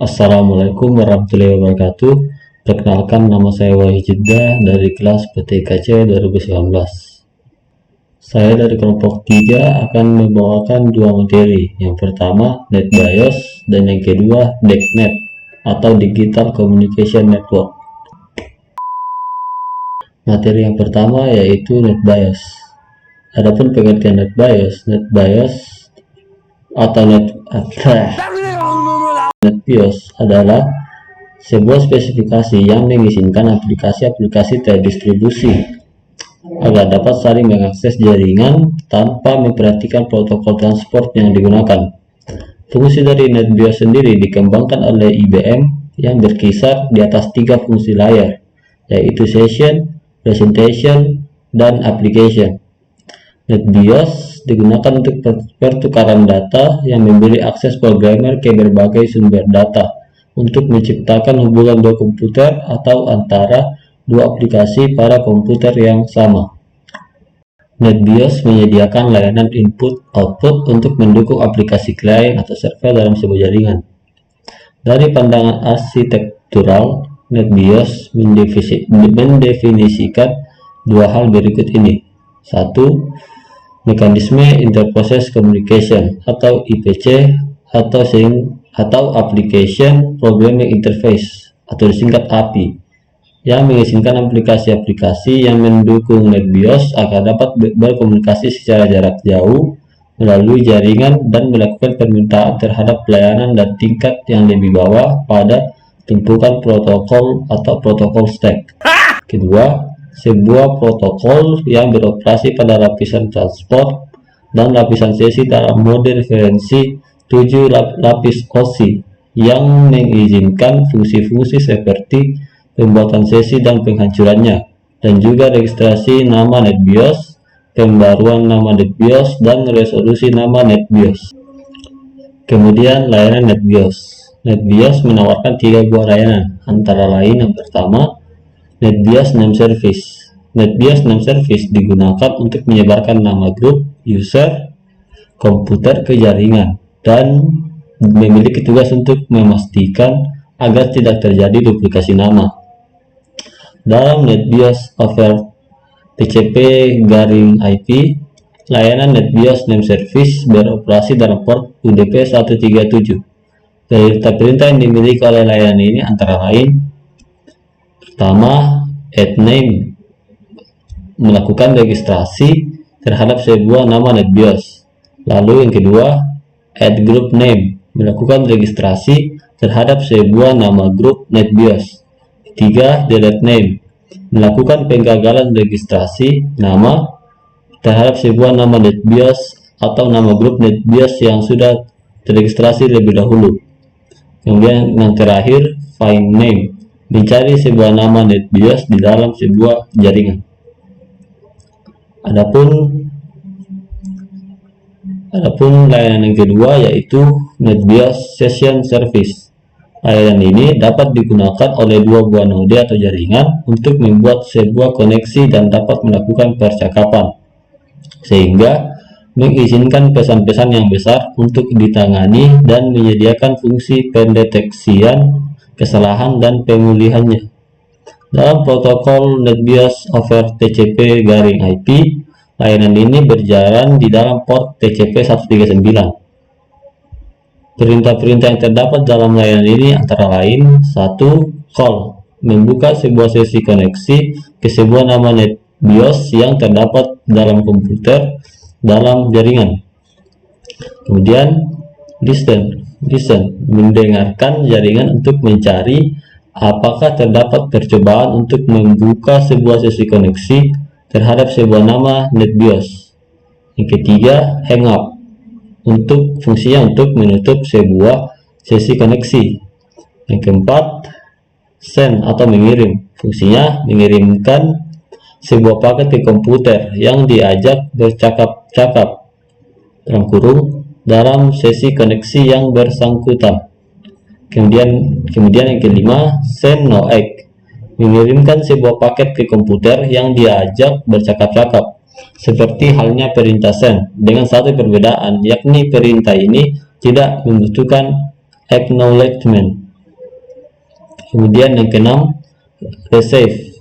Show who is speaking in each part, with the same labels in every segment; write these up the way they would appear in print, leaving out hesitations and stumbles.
Speaker 1: Assalamualaikum warahmatullahi wabarakatuh. Perkenalkan, nama saya Wahyu Jeddah dari kelas PTKC 2019. Saya dari kelompok 3 akan membawakan dua materi. Yang pertama NetBIOS dan yang kedua DECnet atau Digital Communication Network. Materi yang pertama yaitu NetBIOS. Adapun pengertian NetBIOS atau NetBIOS adalah sebuah spesifikasi yang mengizinkan aplikasi-aplikasi terdistribusi agar dapat saling mengakses jaringan tanpa memperhatikan protokol transport yang digunakan. Fungsi dari NetBIOS sendiri dikembangkan oleh IBM yang berkisar di atas 3 fungsi layar, yaitu Session, Presentation, dan Application. NetBIOS digunakan untuk pertukaran data yang memberi akses programmer ke berbagai sumber data untuk menciptakan hubungan dua komputer atau antara dua aplikasi pada komputer yang sama. NetBIOS menyediakan layanan input-output untuk mendukung aplikasi klien atau server dalam sebuah jaringan. Dari pandangan arsitektural, NetBIOS mendefinisikan dua hal berikut ini. 1. Mekanisme Interprocess Communication atau IPC atau Application Programming Interface atau disingkat API, yang mengizinkan aplikasi-aplikasi yang mendukung NetBIOS agar dapat berkomunikasi secara jarak jauh melalui jaringan dan melakukan permintaan terhadap pelayanan dan tingkat yang lebih bawah pada tumpukan protokol atau protokol stack. Kedua, sebuah protokol yang beroperasi pada lapisan transport dan lapisan sesi dalam mode referensi 7 lapis OSI yang mengizinkan fungsi-fungsi seperti pembuatan sesi dan penghancurannya, dan juga registrasi nama NetBIOS, pembaruan nama NetBIOS, dan resolusi nama NetBIOS. Kemudian layanan NetBIOS. NetBIOS menawarkan 3 buah layanan, antara lain yang pertama NetBIOS Name Service. NetBIOS Name Service digunakan untuk menyebarkan nama grup, user, komputer ke jaringan dan memiliki tugas untuk memastikan agar tidak terjadi duplikasi nama. Dalam NetBIOS over TCP /IP, layanan NetBIOS Name Service beroperasi dalam port UDP 137. Perintah-perintah yang dimiliki oleh layanan ini antara lain: pertama, add name, melakukan registrasi terhadap sebuah nama NetBIOS. Lalu yang kedua, add group name, melakukan registrasi terhadap sebuah nama grup NetBIOS. Ketiga, delete name, melakukan penggagalan registrasi nama terhadap sebuah nama NetBIOS atau nama grup NetBIOS yang sudah terregistrasi lebih dahulu. Kemudian yang terakhir, find name, mencari sebuah nama NetBIOS di dalam sebuah jaringan. Adapun layanan yang kedua yaitu NetBIOS Session Service. Layanan ini dapat digunakan oleh 2 buah node atau jaringan untuk membuat sebuah koneksi dan dapat melakukan percakapan, sehingga mengizinkan pesan-pesan yang besar untuk ditangani dan menyediakan fungsi pendeteksian kesalahan dan pemulihannya. Dalam protokol NetBIOS over TCP/IP, layanan ini berjalan di dalam port TCP 139. Perintah-perintah yang terdapat dalam layanan ini antara lain: 1. Call, membuka sebuah sesi koneksi ke sebuah nama NetBIOS yang terdapat dalam komputer dalam jaringan. Kemudian listen, mendengarkan jaringan untuk mencari apakah terdapat percobaan untuk membuka sebuah sesi koneksi terhadap sebuah nama NetBIOS. Yang ketiga, hang up, fungsinya untuk menutup sebuah sesi koneksi. Yang keempat, send atau mengirim, fungsinya mengirimkan sebuah paket ke komputer yang diajak bercakap-cakap dalam sesi koneksi yang bersangkutan. Kemudian yang kelima, send no egg, mengirimkan sebuah paket ke komputer yang diajak bercakap-cakap. Seperti halnya perintah send, dengan satu perbedaan, yakni perintah ini tidak membutuhkan acknowledgement Kemudian yang keenam, receive.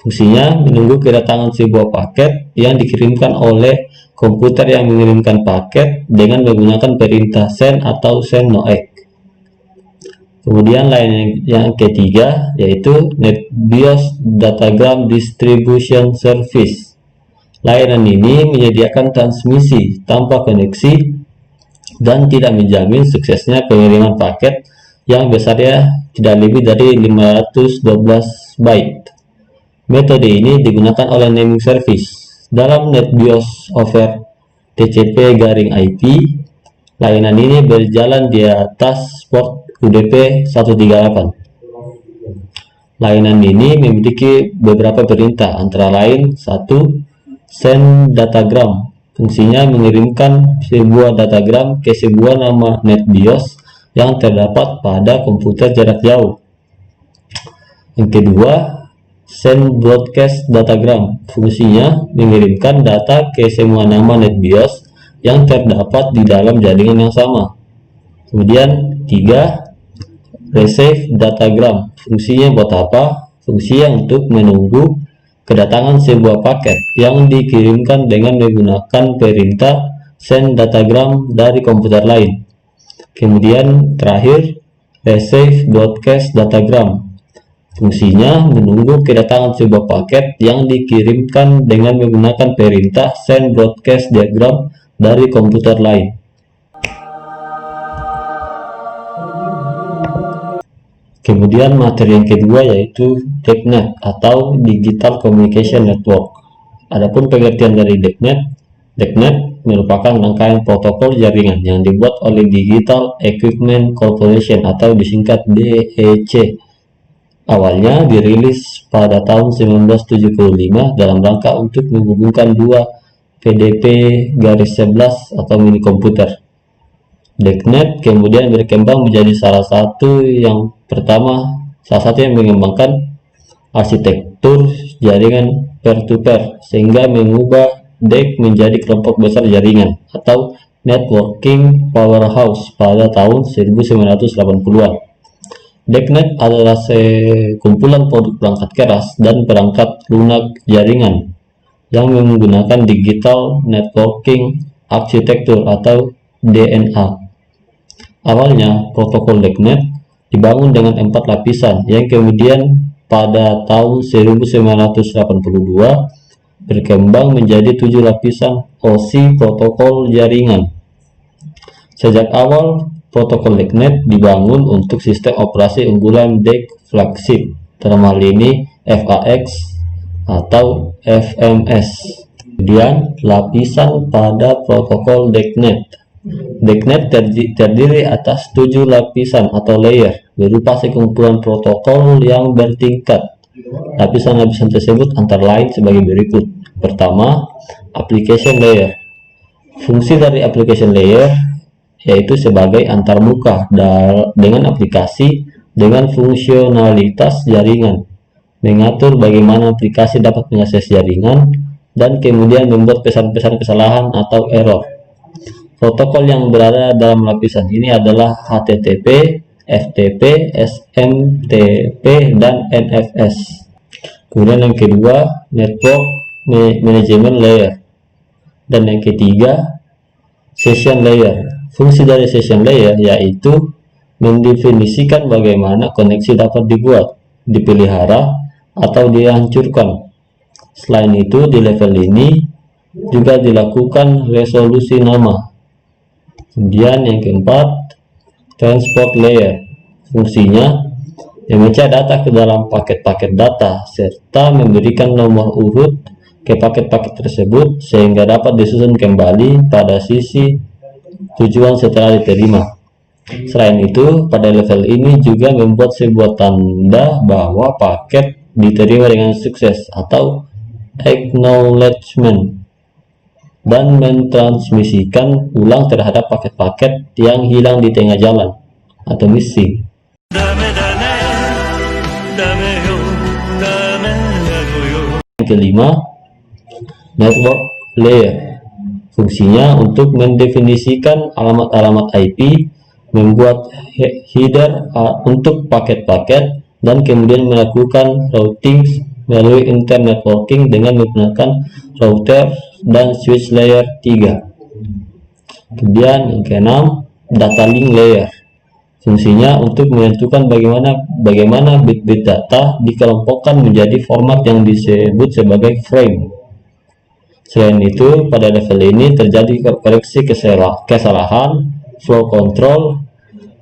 Speaker 1: Fungsinya menunggu kedatangan sebuah paket yang dikirimkan oleh komputer yang mengirimkan paket dengan menggunakan perintah send atau send no egg. Kemudian lain yang ketiga yaitu NetBIOS Datagram Distribution Service. Layanan ini menyediakan transmisi tanpa koneksi dan tidak menjamin suksesnya pengiriman paket yang besarnya tidak lebih dari 512 byte. Metode ini digunakan oleh naming service dalam NetBIOS over TCP/IP. Layanan ini berjalan di atas port UDP 138. Layanan ini memiliki beberapa perintah, antara lain 1. Send datagram. Fungsinya mengirimkan sebuah datagram ke sebuah nama NetBIOS yang terdapat pada komputer jarak jauh. Yang kedua, send broadcast datagram. Fungsinya mengirimkan data ke semua nama NetBIOS yang terdapat di dalam jaringan yang sama. Kemudian 3. Receive datagram. Fungsinya buat apa? Fungsinya untuk menunggu kedatangan sebuah paket yang dikirimkan dengan menggunakan perintah send datagram dari komputer lain. Kemudian terakhir, receive broadcast datagram. Fungsinya menunggu kedatangan sebuah paket yang dikirimkan dengan menggunakan perintah send broadcast diagram dari komputer lain. Kemudian materi yang kedua yaitu DECnet atau Digital Communication Network. Adapun pengertian dari DECnet merupakan rangkaian protokol jaringan yang dibuat oleh Digital Equipment Corporation atau disingkat DEC. Awalnya dirilis pada tahun 1975 dalam rangka untuk menghubungkan dua PDP-11 atau mini komputer. DECnet kemudian berkembang menjadi salah satu yang mengembangkan arsitektur jaringan peer-to-peer sehingga mengubah DEC menjadi kelompok besar jaringan atau networking powerhouse pada tahun 1980-an. DECnet adalah sekumpulan produk perangkat keras dan perangkat lunak jaringan yang menggunakan digital networking architecture atau DNA. Awalnya, protokol DECnet dibangun dengan 4 lapisan yang kemudian pada tahun 1982 berkembang menjadi 7 lapisan OSI protokol jaringan. Sejak awal, protokol DECnet dibangun untuk sistem operasi unggulan DEC flagship, dalam hal ini FAX atau FMS. Kemudian, lapisan pada protokol DECnet. DECnet terdiri atas 7 lapisan atau layer berupa sekumpulan protokol yang bertingkat. Lapisan-lapisan tersebut antara lain sebagai berikut. Pertama, application layer. Fungsi dari application layer yaitu sebagai antarmuka dengan aplikasi dengan fungsionalitas jaringan, mengatur bagaimana aplikasi dapat mengakses jaringan, dan kemudian membuat pesan-pesan kesalahan atau error. Protokol yang berada dalam lapisan ini adalah HTTP, FTP, SMTP, dan NFS. Kemudian yang kedua, Network Management Layer. Dan yang ketiga, Session Layer. Fungsi dari Session Layer yaitu mendefinisikan bagaimana koneksi dapat dibuat, dipelihara, atau dihancurkan. Selain itu, di level ini juga dilakukan resolusi nama. Kemudian yang keempat, transport layer. Fungsinya memecah data ke dalam paket-paket data serta memberikan nomor urut ke paket-paket tersebut sehingga dapat disusun kembali pada sisi tujuan setelah diterima. Selain itu, pada level ini juga membuat sebuah tanda bahwa paket diterima dengan sukses atau acknowledgement, dan mentransmisikan ulang terhadap paket-paket yang hilang di tengah jalan atau missing. Yang kelima, network layer. Fungsinya untuk mendefinisikan alamat-alamat IP, membuat header untuk paket-paket, dan kemudian melakukan routing melalui internet networking dengan menggunakan router dan switch layer 3. Kemudian yang keenam, data link layer. Fungsinya untuk menentukan bagaimana bit-bit data dikelompokkan menjadi format yang disebut sebagai frame. Selain itu, pada level ini terjadi koreksi kesalahan, flow control,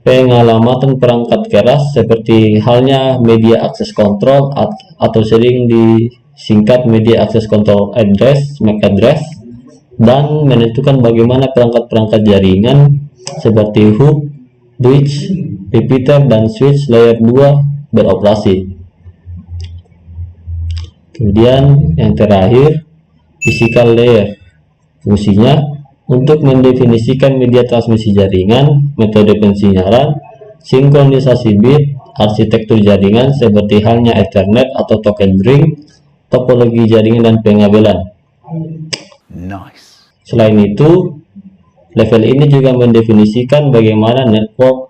Speaker 1: pengalamatan perangkat keras seperti halnya media access control atau sering disingkat media access control address, MAC address, dan menentukan bagaimana perangkat-perangkat jaringan seperti hub, bridge, repeater, dan switch layer 2 beroperasi. Kemudian yang terakhir, physical layer. Fungsinya untuk mendefinisikan media transmisi jaringan, metode pensinyalan, sinkronisasi bit, arsitektur jaringan seperti halnya Ethernet atau token ring, topologi jaringan dan pengabelan.
Speaker 2: Nice.
Speaker 1: Selain itu, level ini juga mendefinisikan bagaimana network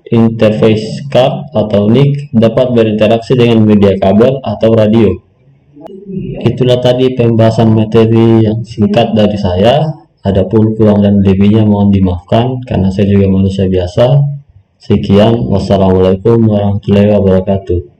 Speaker 1: interface card atau NIC dapat berinteraksi dengan media kabel atau radio. Itulah tadi pembahasan materi yang singkat dari saya. Adapun kurang dan lebihnya mohon dimaafkan karena saya juga manusia biasa. Sekian, wassalamualaikum warahmatullahi wabarakatuh.